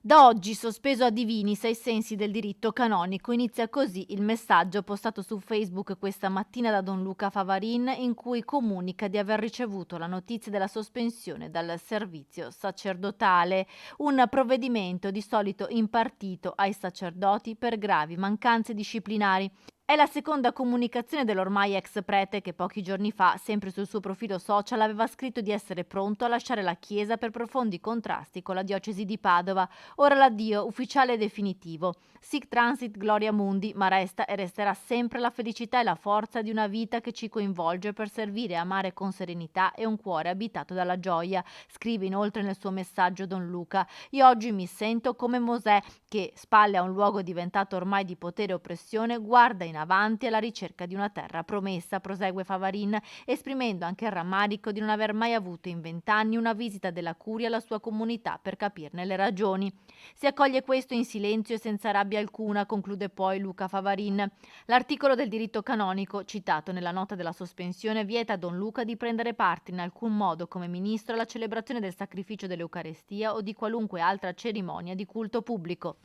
Da oggi sospeso a divinis ai sensi del diritto canonico, inizia così il messaggio postato su Facebook questa mattina da Don Luca Favarin, in cui comunica di aver ricevuto la notizia della sospensione dal servizio sacerdotale, un provvedimento di solito impartito ai sacerdoti per gravi mancanze disciplinari. È la seconda comunicazione dell'ormai ex prete che pochi giorni fa, sempre sul suo profilo social, aveva scritto di essere pronto a lasciare la Chiesa per profondi contrasti con la diocesi di Padova. Ora l'addio ufficiale e definitivo. Sic transit gloria mundi, ma resta e resterà sempre la felicità e la forza di una vita che ci coinvolge per servire e amare con serenità e un cuore abitato dalla gioia. Scrive inoltre nel suo messaggio Don Luca: io oggi mi sento come Mosè che, spalle a un luogo diventato ormai di potere e oppressione, guarda in avanti alla ricerca di una terra promessa, prosegue Favarin, esprimendo anche il rammarico di non aver mai avuto in 20 anni una visita della Curia alla sua comunità per capirne le ragioni. Si accoglie questo in silenzio e senza rabbia alcuna, conclude poi Luca Favarin. L'articolo del diritto canonico, citato nella nota della sospensione, vieta a Don Luca di prendere parte in alcun modo come ministro alla celebrazione del sacrificio dell'Eucarestia o di qualunque altra cerimonia di culto pubblico.